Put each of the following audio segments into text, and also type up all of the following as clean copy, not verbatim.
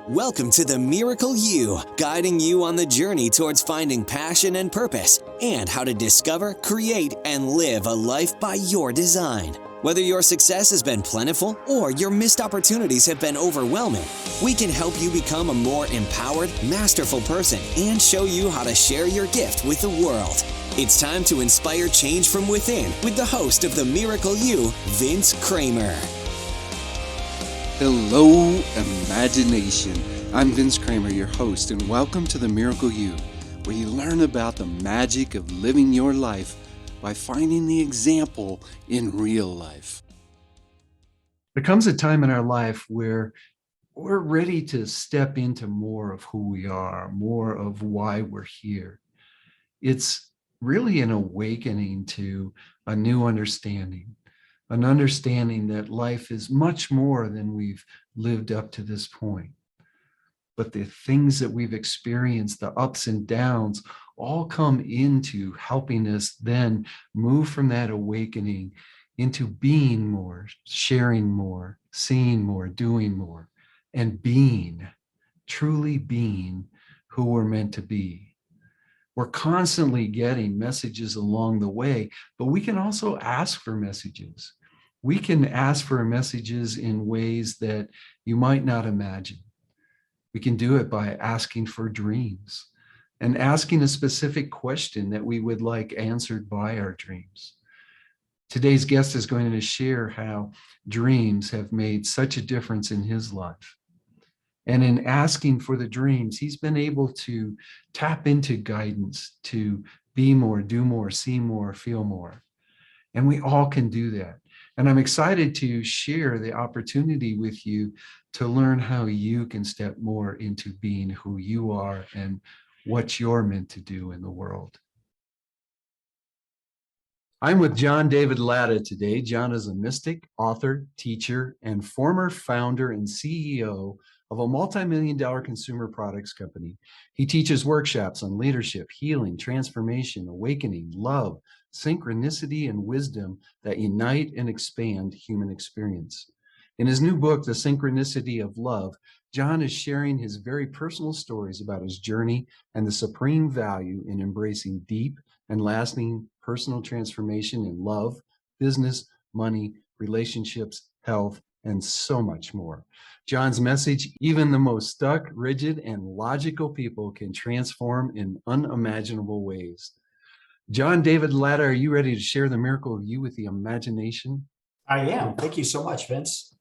Welcome to the Miracle You, guiding you on the journey towards finding passion and purpose, and how to discover, create, and live a life by your design. Whether your success has been plentiful or your missed opportunities have been overwhelming, we can help you become a more empowered, masterful person and show you how to share your gift with the world. It's time to inspire change from within with the host of the Miracle You, Vince Kramer. Hello, imagination. I'm Vince Kramer, your host, and welcome to the Miracle You, where you learn about the magic of living your life by finding the example in real life. There comes a time in our life where we're ready to step into more of who we are, more of why we're here. It's really an awakening to a new understanding. An understanding that life is much more than we've lived up to this point. But the things that we've experienced, the ups and downs, all come into helping us then move from that awakening into being more, sharing more, seeing more, doing more, and being, truly being who we're meant to be. We're constantly getting messages along the way, but we can also ask for messages. We can ask for messages in ways that you might not imagine. We can do it by asking for dreams and asking a specific question that we would like answered by our dreams. Today's guest is going to share how dreams have made such a difference in his life. And in asking for the dreams, he's been able to tap into guidance to be more, do more, see more, feel more. And we all can do that. And I'm excited to share the opportunity with you to learn how you can step more into being who you are and what you're meant to do in the world. I'm with John David Latta today. John is a mystic, author, teacher, and former founder and CEO of a multi-million-dollar consumer products company. He teaches workshops on leadership, healing, transformation, awakening, love, synchronicity, and wisdom that unite and expand human experience. In his new book, The Synchronicity of Love, John is sharing his very personal stories about his journey and the supreme value in embracing deep and lasting personal transformation in love, business, money, relationships, health, and so much more. John's message: even the most stuck, rigid, and logical people can transform in unimaginable ways. John David Latta, are you ready to share the miracle of you with the imagination? I am. Thank you so much, Vince.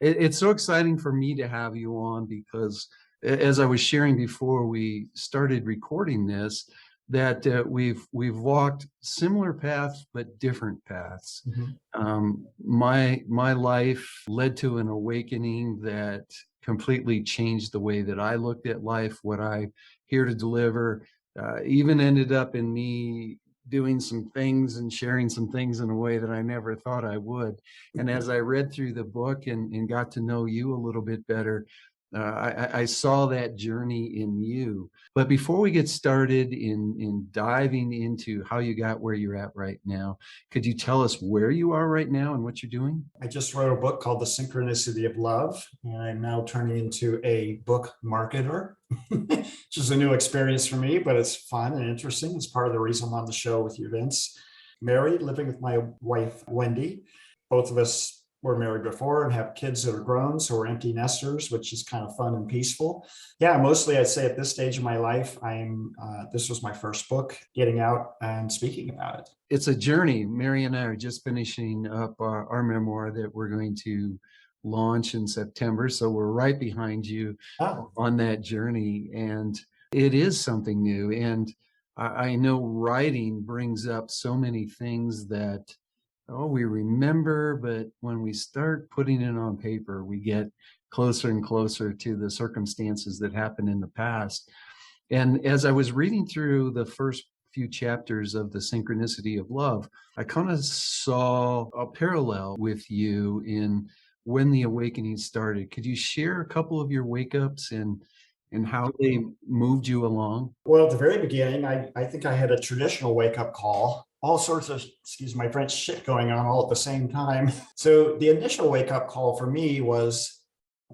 It's so exciting for me to have you on because, as I was sharing before we started recording this, that we've walked similar paths but different paths. My life led to an awakening that completely changed the way that I looked at life, what I'm here to deliver. Even ended up in me doing some things and sharing some things in a way that I never thought I would. And as I read through the book and got to know you a little bit better, I saw that journey in you. But before we get started in diving into how you got where you're at right now, could you tell us where you are right now and what you're doing? I just wrote a book called The Synchronicity of Love, and I'm now turning into a book marketer, which is a new experience for me, but it's fun and interesting. It's part of the reason I'm on the show with you, Vince. Married, living with my wife, Wendy. Both of us were married before and have kids that are grown, so we're empty nesters, which is kind of fun and peaceful. Yeah, mostly I'd say at this stage of my life, this was my first book, getting out and speaking about it. It's a journey. Mary and I are just finishing up our memoir that we're going to launch in September, so we're right behind you on that journey, and it is something new. And I know writing brings up so many things that we remember, but when we start putting it on paper, we get closer and closer to the circumstances that happened in the past. And as I was reading through the first few chapters of The Synchronicity of Love, I kind of saw a parallel with you in when the awakening started. Could you share a couple of your wake-ups and how they moved you along? Well, at the very beginning, I think I had a traditional wake-up call. All sorts of, excuse my French, shit going on all at the same time. So the initial wake-up call for me was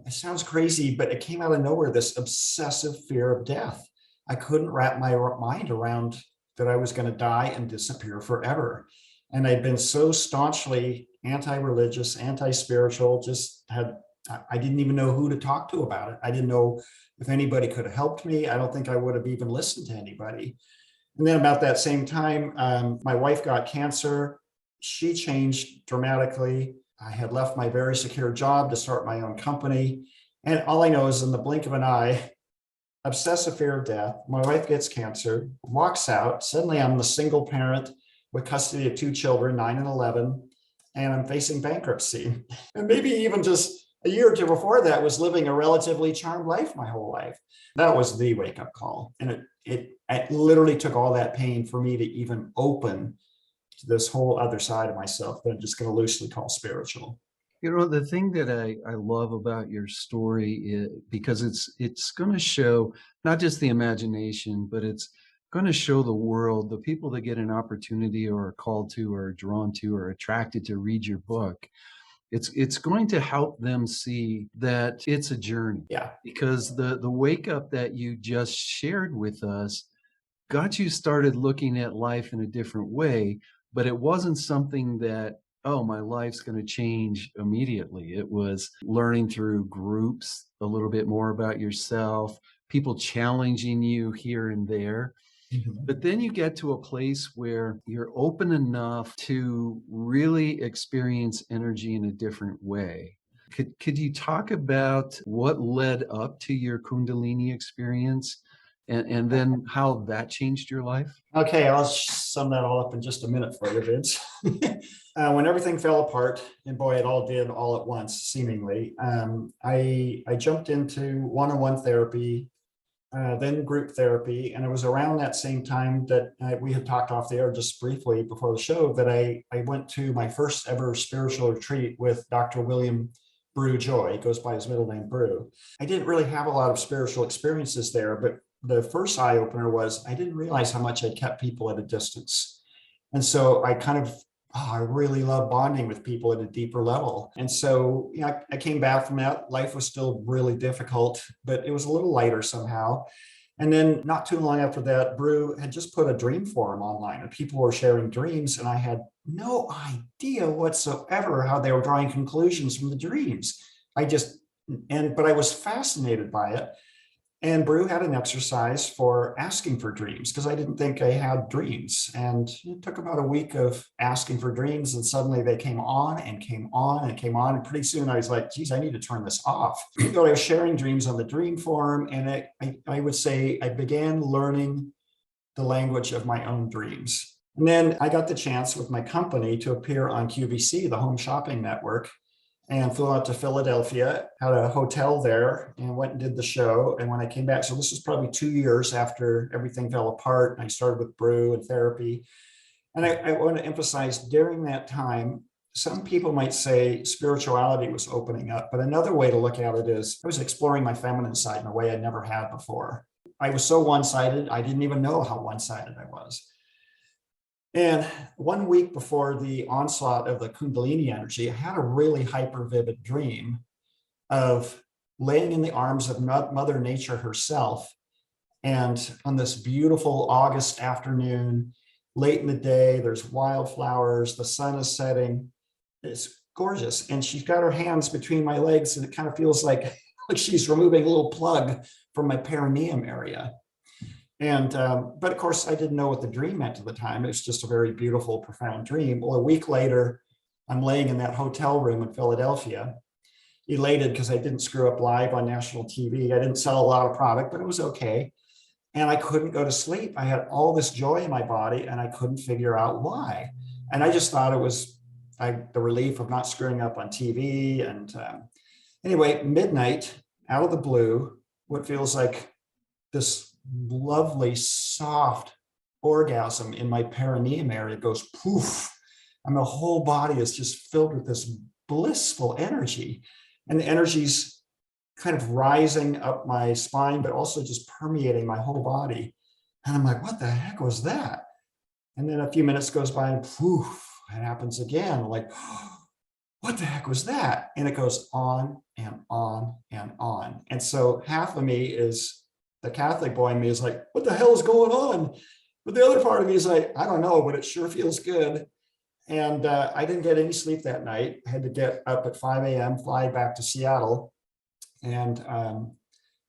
it sounds crazy, but it came out of nowhere, this obsessive fear of death. I couldn't wrap my mind around that I was going to die and disappear forever. And I'd been so staunchly anti-religious, anti-spiritual, I didn't even know who to talk to about it. I didn't know if anybody could have helped me. I don't think I would have even listened to anybody. And then about that same time, my wife got cancer. She changed dramatically. I had left my very secure job to start my own company. And all I know is in the blink of an eye, obsessive fear of death, my wife gets cancer, walks out. Suddenly I'm the single parent with custody of 2 children, 9 and 11, and I'm facing bankruptcy. And maybe even just a year or two before that was living a relatively charmed life my whole life. That was the wake-up call. And it literally took all that pain for me to even open to this whole other side of myself that I'm just going to loosely call spiritual. The thing that I love about your story is because it's going to show not just the imagination, but it's going to show the world, the people that get an opportunity or are called to or are drawn to or attracted to read your book. It's going to help them see that it's a journey. Yeah. Because the wake up that you just shared with us got you started looking at life in a different way, but it wasn't something that, oh, my life's going to change immediately. It was learning through groups a little bit more about yourself, people challenging you here and there. Mhm. But then you get to a place where you're open enough to really experience energy in a different way. Could you talk about what led up to your Kundalini experience and then how that changed your life? Okay, I'll sum that all up in just a minute for you, Vince. When everything fell apart, and boy, it all did all at once, seemingly, I jumped into one-on-one therapy, then group therapy. And it was around that same time that we had talked off the air just briefly before the show that I went to my first ever spiritual retreat with Dr. William Brew Joy. He goes by his middle name, Brew. I didn't really have a lot of spiritual experiences there, but the first eye opener was I didn't realize how much I'd kept people at a distance. And so I really love bonding with people at a deeper level. And so, I came back from that. Life was still really difficult, but it was a little lighter somehow. And then not too long after that, Brew had just put a dream forum online and people were sharing dreams. And I had no idea whatsoever how they were drawing conclusions from the dreams. But I was fascinated by it. And Brew had an exercise for asking for dreams because I didn't think I had dreams. And it took about a week of asking for dreams. And suddenly they came on and came on and came on. And pretty soon I was like, geez, I need to turn this off. So I was sharing dreams on the dream forum. And I would say I began learning the language of my own dreams. And then I got the chance with my company to appear on QVC, the home shopping network, and flew out to Philadelphia, had a hotel there, and went and did the show. And when I came back, so this was probably 2 years after everything fell apart, and I started with Brew and therapy. And I want to emphasize during that time, some people might say spirituality was opening up, but another way to look at it is I was exploring my feminine side in a way I never had before. I was so one-sided, I didn't even know how one-sided I was. And 1 week before the onslaught of the Kundalini energy, I had a really hyper vivid dream of laying in the arms of Mother Nature herself. And on this beautiful August afternoon, late in the day, there's wildflowers, the sun is setting. It's gorgeous. And she's got her hands between my legs, and it kind of feels like she's removing a little plug from my perineum area. And, but of course, I didn't know what the dream meant at the time. It was just a very beautiful, profound dream. Well, a week later, I'm laying in that hotel room in Philadelphia, elated because I didn't screw up live on national TV. I didn't sell a lot of product, but it was okay. And I couldn't go to sleep. I had all this joy in my body and I couldn't figure out why. And I just thought it was the relief of not screwing up on TV. And anyway, midnight, out of the blue, what feels like this lovely, soft orgasm in my perineum area goes poof, and the whole body is just filled with this blissful energy. And the energy's kind of rising up my spine, but also just permeating my whole body. And I'm like, what the heck was that? And then a few minutes goes by and poof, it happens again. Like, what the heck was that? And it goes on and on and on. And so half of me is, the Catholic boy in me is like, what the hell is going on? But the other part of me is like, I don't know, but it sure feels good. And I didn't get any sleep that night. I had to get up at 5 a.m., fly back to Seattle. And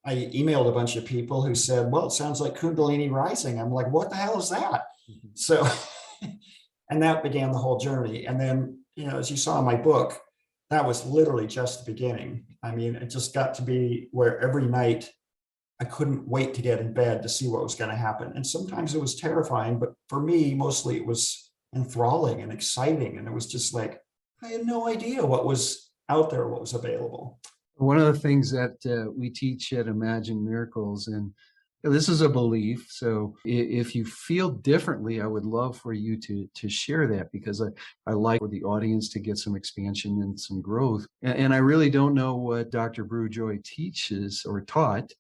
I emailed a bunch of people who said, well, it sounds like Kundalini rising. I'm like, what the hell is that? Mm-hmm. So, and that began the whole journey. And then, as you saw in my book, that was literally just the beginning. I mean, it just got to be where every night I couldn't wait to get in bed to see what was going to happen. And sometimes it was terrifying, but for me, mostly it was enthralling and exciting. And it was just like, I had no idea what was out there, what was available. One of the things that we teach at Imagine Miracles, and this is a belief, so if you feel differently, I would love for you to share that, because I like for the audience to get some expansion and some growth. And I really don't know what Dr. Brew Joy teaches or taught,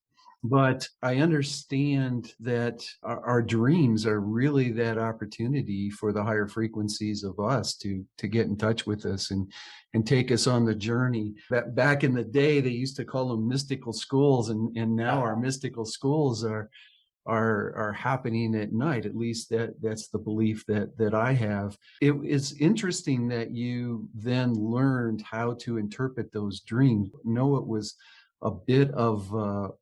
but I understand that our dreams are really that opportunity for the higher frequencies of us to get in touch with us and take us on the journey. Back in the day, they used to call them mystical schools, and now our mystical schools are happening at night. At least that's the belief that I have. It's interesting that you then learned how to interpret those dreams. No, it was a bit of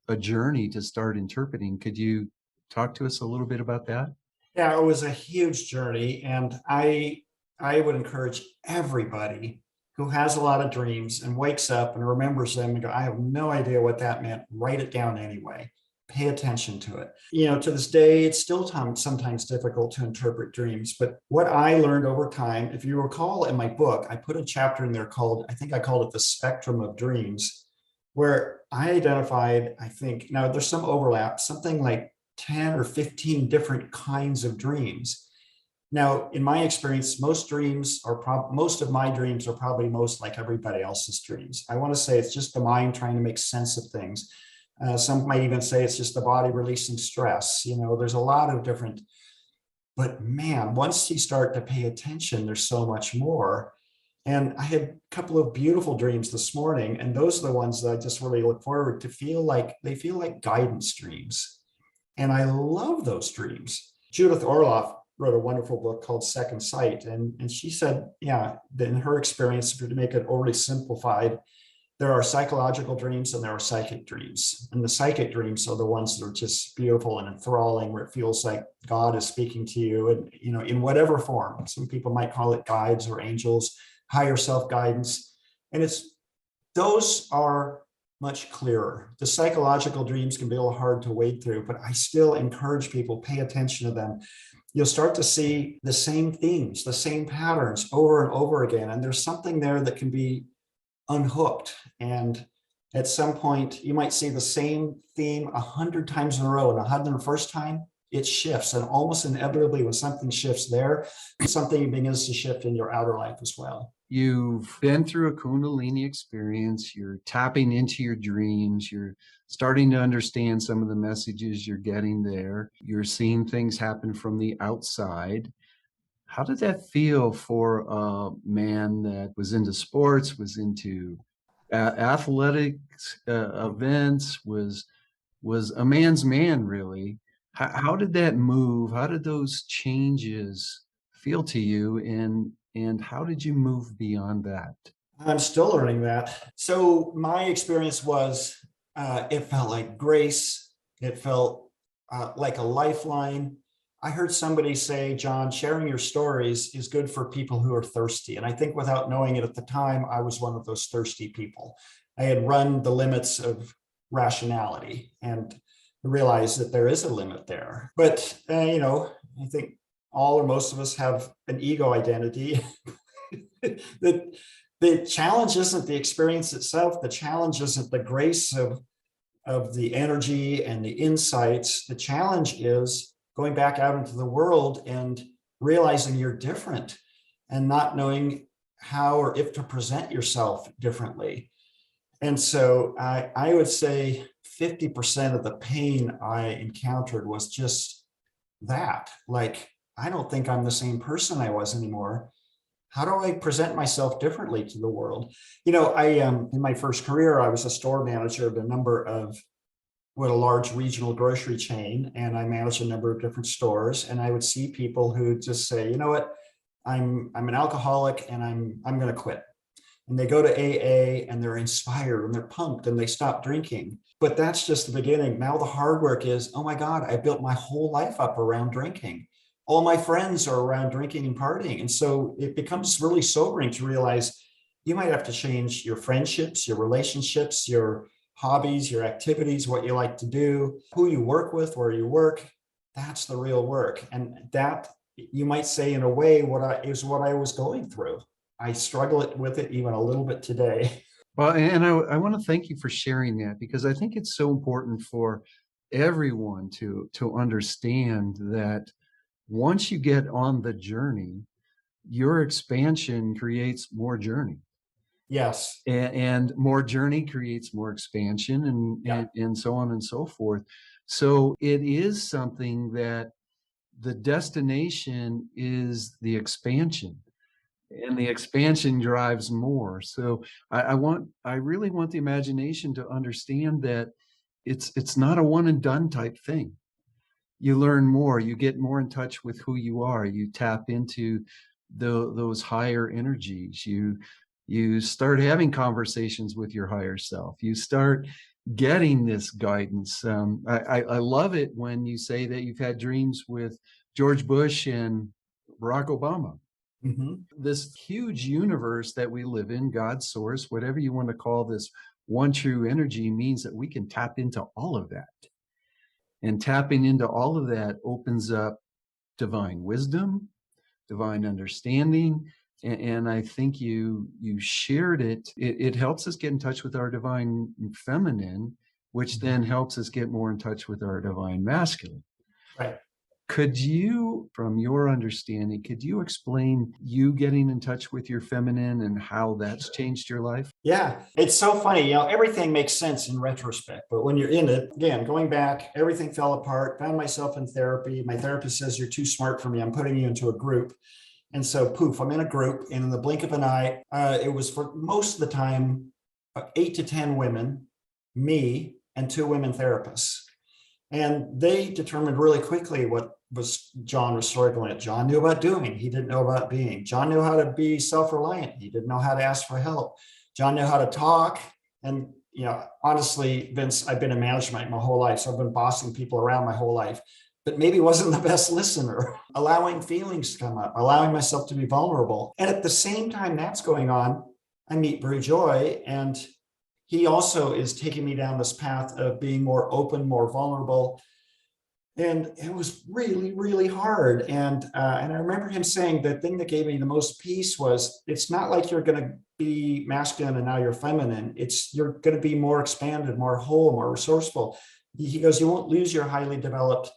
a journey to start interpreting. Could you talk to us a little bit about that? Yeah, it was a huge journey. And I would encourage everybody who has a lot of dreams and wakes up and remembers them and go, I have no idea what that meant. Write it down anyway. Pay attention to it. To this day, it's still sometimes difficult to interpret dreams. But what I learned over time, if you recall in my book, I put a chapter in there called, I think I called it the spectrum of dreams, where I identified, now there's some overlap, something like 10 or 15 different kinds of dreams. Now, in my experience, most of my dreams are probably most like everybody else's dreams. I want to say it's just the mind trying to make sense of things. Some might even say it's just the body releasing stress. There's a lot of different, but man, once you start to pay attention, there's so much more. And I had a couple of beautiful dreams this morning, and those are the ones that I just really look forward to. They feel like guidance dreams. And I love those dreams. Judith Orloff wrote a wonderful book called Second Sight. And she said, that in her experience, to make it overly simplified, there are psychological dreams and there are psychic dreams. And the psychic dreams are the ones that are just beautiful and enthralling, where it feels like God is speaking to you, and in whatever form. Some people might call it guides or angels, higher self-guidance. And those are much clearer. The psychological dreams can be a little hard to wade through, but I still encourage people, pay attention to them. You'll start to see the same themes, the same patterns over and over again. And there's something there that can be unhooked. And at some point, you might see the same theme 100 times in a row, and 101st time, it shifts. And almost inevitably, when something shifts there, something begins to shift in your outer life as well. You've been through a Kundalini experience. You're tapping into your dreams. You're starting to understand some of the messages you're getting there. You're seeing things happen from the outside. How did that feel for a man that was into sports, was into athletics events, was a man's man, really? How did that move? How did those changes feel to you? And how did you move beyond that? I'm still learning that. So my experience was, it felt like grace. It felt like a lifeline. I heard somebody say, John, sharing your stories is good for people who are thirsty. And I think without knowing it at the time, I was one of those thirsty people. I had run the limits of rationality and realized that there is a limit there. But, I think all or most of us have an ego identity. The challenge isn't the experience itself. The challenge isn't the grace of the energy and the insights. The challenge is going back out into the world and realizing you're different and not knowing how or if to present yourself differently. And so I would say 50% of the pain I encountered was just that. Like, I don't think I'm the same person I was anymore. how do I present myself differently to the world? I in my first career, I was a store manager of a large regional grocery chain, and I managed a number of different stores. And I would see people who just say, you know what, I'm an alcoholic and I'm going to quit. And they go to AA and they're inspired and they're pumped and they stop drinking. But that's just the beginning. Now the hard work is, oh my God, I built my whole life up around drinking. All my friends are around drinking and partying. And so it becomes really sobering to realize you might have to change your friendships, your relationships, your hobbies, your activities, what you like to do, who you work with, where you work. That's the real work. And that, you might say, in a way, what I was going through. I struggle with it even a little bit today. Well, and I want to thank you for sharing that, because I think it's so important for everyone to understand that once you get on the journey, your expansion creates more journey. Yes. And more journey creates more expansion, and so on and so forth. So it is something that the destination is the expansion, and the expansion drives more. So I really want the imagination to understand that it's not a one and done type thing. You learn more, you get more in touch with who you are, you tap into those higher energies, you start having conversations with your higher self, you start getting this guidance. I love it when you say that you've had dreams with George Bush and Barack Obama. Mm-hmm. This huge universe that we live in, God's source, whatever you want to call this one true energy, means that we can tap into all of that. And tapping into all of that opens up divine wisdom, divine understanding. And I think you shared it. It helps us get in touch with our divine feminine, which then helps us get more in touch with our divine masculine. Right. Could you, from your understanding, could you explain you getting in touch with your feminine and how that's changed your life? Yeah, it's so funny. Everything makes sense in retrospect, but when you're in it, again, going back, everything fell apart. Found myself in therapy. My therapist says, you're too smart for me. I'm putting you into a group. And so poof, I'm in a group, and in the blink of an eye, it was for most of the time, 8 to 10 women, me, and 2 women therapists. And they determined really quickly what John was struggling at. John knew about doing. He didn't know about being. John knew how to be self-reliant. He didn't know how to ask for help. John knew how to talk. And, honestly, Vince, I've been in management my whole life. So I've been bossing people around my whole life, but maybe wasn't the best listener, allowing feelings to come up, allowing myself to be vulnerable. And at the same time that's going on, I meet Brew Joy, and he also is taking me down this path of being more open, more vulnerable. And it was really, really hard. And I remember him saying the thing that gave me the most peace was, it's not like you're going to be masculine and now you're feminine. You're going to be more expanded, more whole, more resourceful. He goes, you won't lose your highly developed,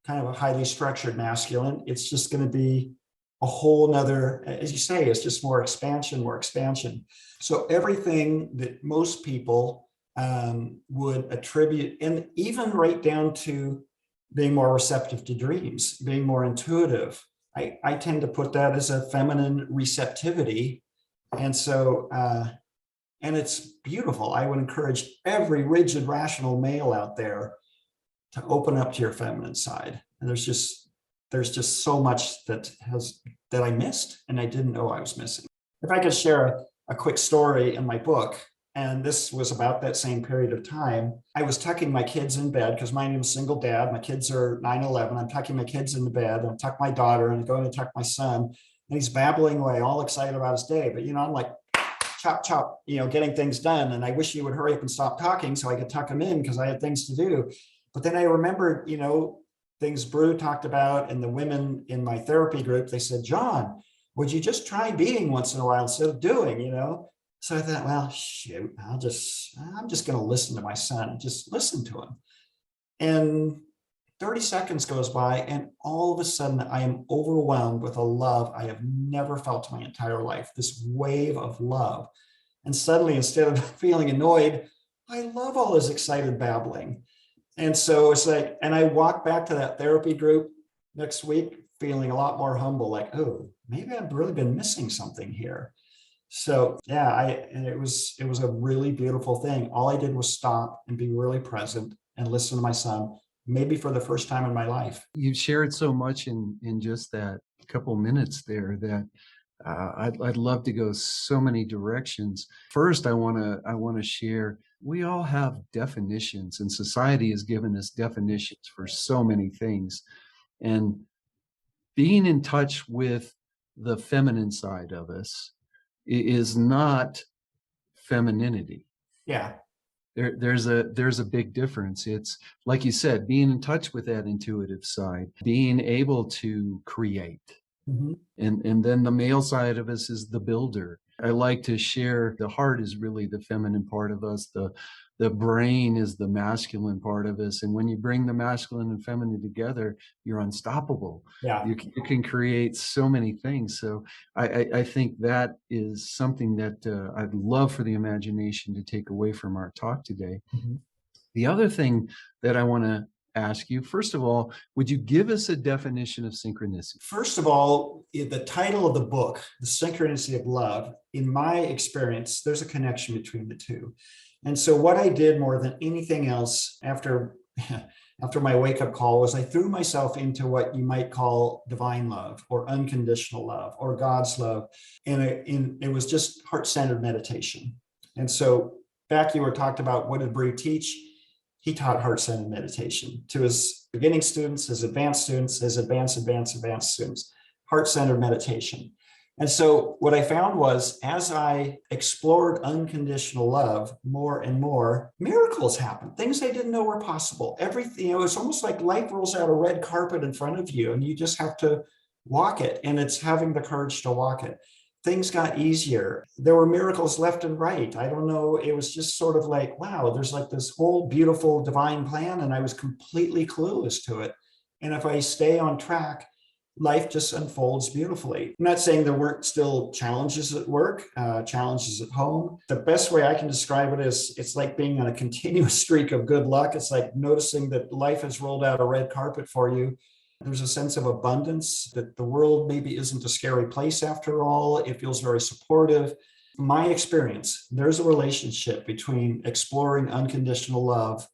kind of a highly structured masculine. It's just going to be a whole nother, as you say, it's just more expansion, more expansion. So everything that most people would attribute, and even right down to being more receptive to dreams, being more intuitive, I tend to put that as a feminine receptivity. And so, and it's beautiful. I would encourage every rigid, rational male out there to open up to your feminine side. And there's just so much that I missed and I didn't know I was missing. If I could share a quick story in my book, and this was about that same period of time. I was tucking my kids in bed because I'm a single dad. My kids are 9-11. I'm tucking my kids in the bed, and I tuck my daughter, and I'm going to tuck my son, and he's babbling away, all excited about his day. But I'm like, chop, chop, getting things done. And I wish he would hurry up and stop talking so I could tuck him in because I had things to do. But then I remembered, things Brew talked about, and the women in my therapy group, they said, John, would you just try being once in a while instead of doing, So I thought, well, shoot, I'm just going to listen to my son and just listen to him. And 30 seconds goes by, and all of a sudden I am overwhelmed with a love I have never felt in my entire life, this wave of love. And suddenly, instead of feeling annoyed, I love all his excited babbling. And so it's like, and I walk back to that therapy group next week feeling a lot more humble, like, oh, maybe I've really been missing something here. So yeah, and it was a really beautiful thing. All I did was stop and be really present and listen to my son, maybe for the first time in my life. You shared so much in just that couple minutes there that I'd love to go so many directions. First, I want to share. We all have definitions, and society has given us definitions for so many things. And being in touch with the feminine side of us is not femininity. Yeah. There's a big difference. It's like you said, being in touch with that intuitive side, being able to create. Mhm. And then the male side of us is the builder. I like to share the heart is really the feminine part of us. The brain is the masculine part of us. And when you bring the masculine and feminine together, you're unstoppable. Yeah. You can create so many things. So I think that is something that I'd love for the imagination to take away from our talk today. Mhm. The other thing that I want to ask you, first of all, would you give us a definition of synchronicity? First of all, the title of the book, The Synchronicity of Love, in my experience, there's a connection between the two. And so what I did more than anything else after my wake-up call was I threw myself into what you might call divine love or unconditional love or God's love. And it was just heart-centered meditation. And so back you were talked about what did Bree teach? He taught heart-centered meditation to his beginning students, his advanced students, his advanced students, heart-centered meditation. And so what I found was as I explored unconditional love more and more, miracles happened, things I didn't know were possible. Everything, it's almost like life rolls out a red carpet in front of you and you just have to walk it. And it's having the courage to walk it. Things got easier. There were miracles left and right. I don't know. It was just sort of like, wow, there's like this whole beautiful divine plan, and I was completely clueless to it. And if I stay on track, life just unfolds beautifully. I'm not saying there weren't still challenges at work, challenges at home. The best way I can describe it is it's like being on a continuous streak of good luck. It's like noticing that life has rolled out a red carpet for you. There's a sense of abundance, that the world maybe isn't a scary place after all. It feels very supportive. In my experience, there's a relationship between exploring unconditional love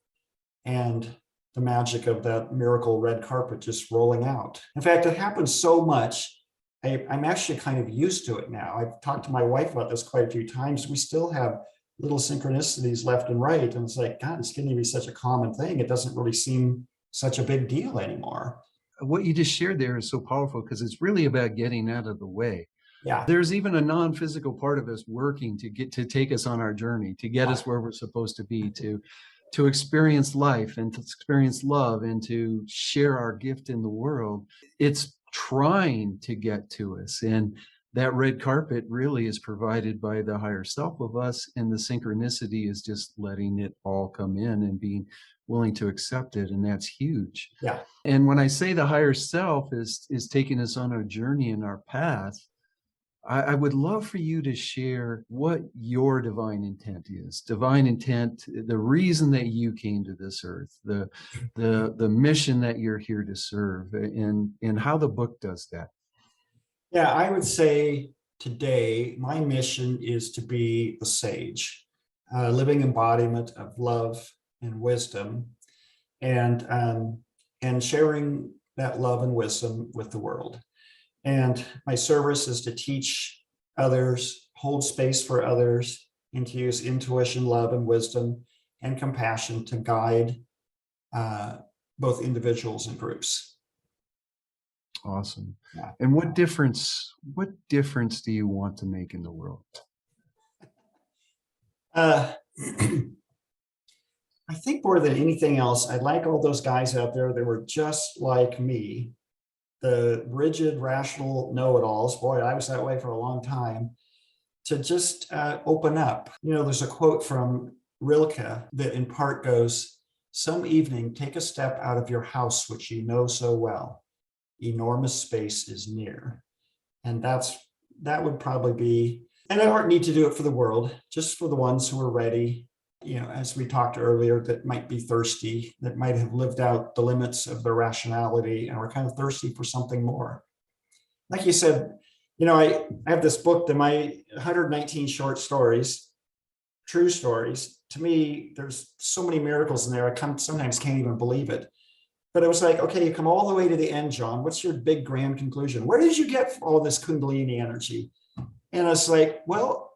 and the magic of that miracle red carpet just rolling out. In fact, it happens so much, I'm actually kind of used to it now. I've talked to my wife about this quite a few times. We still have little synchronicities left and right. And it's like, God, it's getting to be such a common thing. It doesn't really seem such a big deal anymore. What you just shared there is so powerful because it's really about getting out of the way. Yeah. There's even a non-physical part of us working to take us on our journey, to get us where we're supposed to be, to experience life and to experience love and to share our gift in the world. It's trying to get to us. And that red carpet really is provided by the higher self of us. And the synchronicity is just letting it all come in and being willing to accept it. And that's huge. Yeah. And when I say the higher self is taking us on our journey and our path, I would love for you to share what your divine intent is. Divine intent, the reason that you came to this earth, the mission that you're here to serve, and how the book does that. Yeah, I would say today, my mission is to be the sage, a living embodiment of love and wisdom, and sharing that love and wisdom with the world. And my service is to teach others, hold space for others, and to use intuition, love, and wisdom and compassion to guide both individuals and groups. Awesome. Yeah. And what difference do you want to make in the world? I think more than anything else, I'd like all those guys out there that were just like me, the rigid, rational know-it-alls. Boy, I was that way for a long time. To just open up. There's a quote from Rilke that in part goes, "Some evening take a step out of your house which you know so well. Enormous space is near." And that would probably be, and I don't need to do it for the world, just for the ones who are ready, as we talked earlier, that might be thirsty, that might have lived out the limits of their rationality and are kind of thirsty for something more. Like you said, I have this book that my 119 short stories, true stories. To me, there's so many miracles in there. Sometimes can't even believe it. But it was like, okay, you come all the way to the end, John. What's your big grand conclusion? Where did you get all this Kundalini energy? And it's like, well,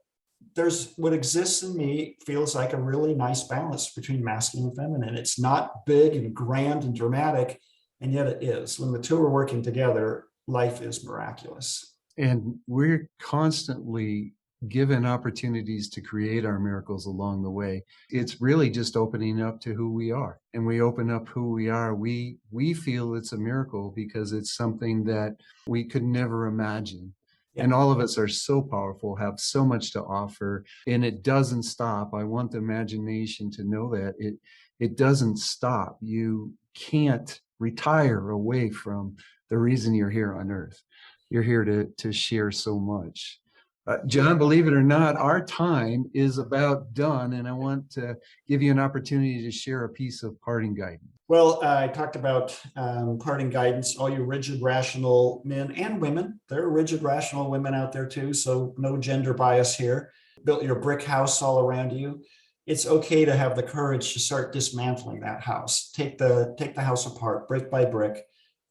there's what exists in me feels like a really nice balance between masculine and feminine. It's not big and grand and dramatic, and yet it is. When the two are working together, life is miraculous. And we're constantly given opportunities to create our miracles along the way. It's really just opening up to who we are. And we open up who we are. We feel it's a miracle because it's something that we could never imagine. Yeah. And all of us are so powerful, have so much to offer, and it doesn't stop. I want the imagination to know that it doesn't stop. You can't retire away from the reason you're here on earth. You're here to share so much. John, believe it or not, our time is about done, and I want to give you an opportunity to share a piece of parting guidance. Well, I talked about parting guidance, all you rigid, rational men and women. There are rigid, rational women out there too, so no gender bias here. Built your brick house all around you. It's okay to have the courage to start dismantling that house. Take the house apart, brick by brick.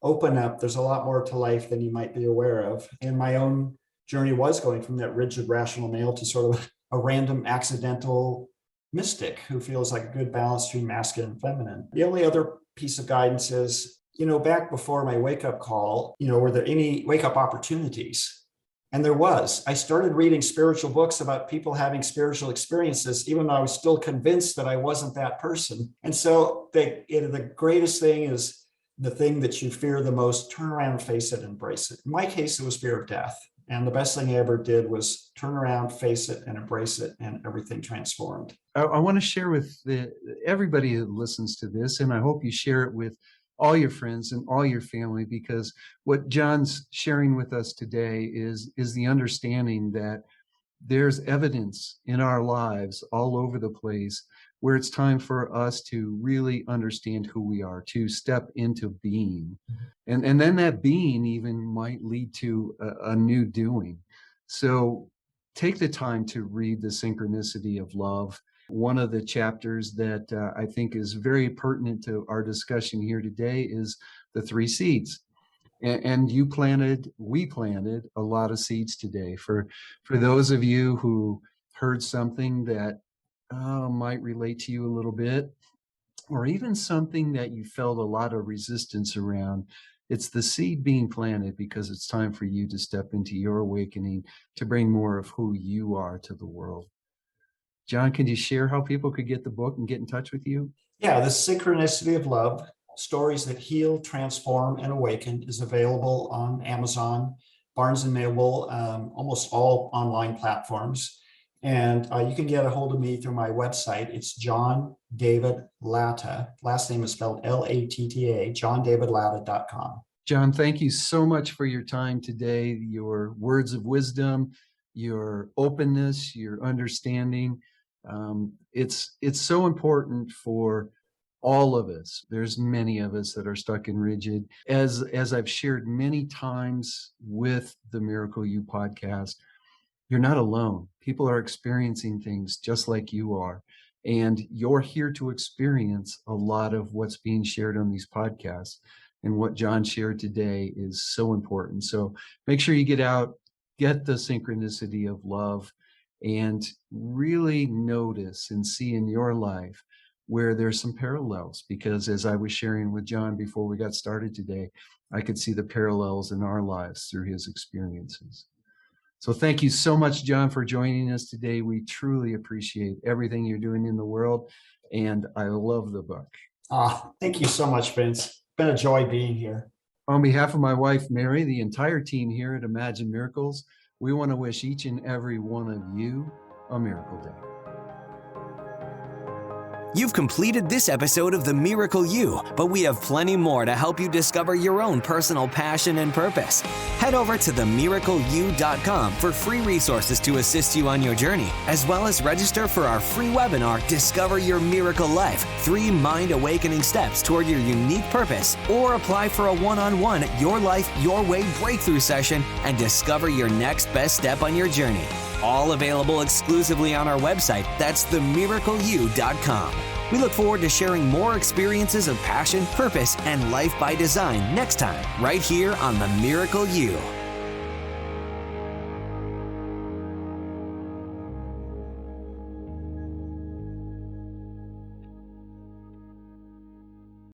Open up. There's a lot more to life than you might be aware of. And my own journey was going from that rigid, rational male to sort of a random, accidental mystic who feels like a good balance between masculine and feminine. The only other piece of guidance is, back before my wake-up call, were there any wake-up opportunities? And there was. I started reading spiritual books about people having spiritual experiences, even though I was still convinced that I wasn't that person. And so the greatest thing is the thing that you fear the most, turn around, face it, embrace it. In my case, it was fear of death. And the best thing I ever did was turn around, face it, and embrace it, and everything transformed. I want to share with everybody who listens to this, and I hope you share it with all your friends and all your family, because what John's sharing with us today is the understanding that there's evidence in our lives all over the place where it's time for us to really understand who we are, to step into being. And then that being even might lead to a new doing. So take the time to read The Synchronicity of Love. One of the chapters that I think is very pertinent to our discussion here today is the 3 seeds. And we planted a lot of seeds today. For those of you who heard something that might relate to you a little bit, or even something that you felt a lot of resistance around, it's the seed being planted because it's time for you to step into your awakening to bring more of who you are to the world. John, can you share how people could get the book and get in touch with you? Yeah, The Synchronicity of Love, Stories That Heal, Transform, and Awaken is available on Amazon, Barnes & Noble, almost all online platforms. And you can get a hold of me through my website. It's John David Latta. Last name is spelled Latta, johndavidlatta.com. John, thank you so much for your time today, your words of wisdom, your openness, your understanding. It's so important for all of us. There's many of us that are stuck in rigid. As I've shared many times with the Miracle You podcast, you're not alone. People are experiencing things just like you are. And you're here to experience a lot of what's being shared on these podcasts. And what John shared today is so important. So make sure you get out, get the Synchronicity of Love, and really notice and see in your life where there's some parallels. Because as I was sharing with John before we got started today, I could see the parallels in our lives through his experiences. So thank you so much, John, for joining us today. We truly appreciate everything you're doing in the world, and I love the book. Thank you so much, Vince. It's been a joy being here. On behalf of my wife, Mary, the entire team here at Imagine Miracles, we want to wish each and every one of you a miracle day. You've completed this episode of The Miracle You, but we have plenty more to help you discover your own personal passion and purpose. Head over to themiracleyou.com for free resources to assist you on your journey, as well as register for our free webinar, Discover Your Miracle Life, 3 Mind Awakening Steps Toward Your Unique Purpose, or apply for a one-on-one Your Life, Your Way breakthrough session and discover your next best step on your journey. All available exclusively on our website. That's themiracleyou.com. We look forward to sharing more experiences of passion, purpose, and life by design next time, right here on The Miracle You.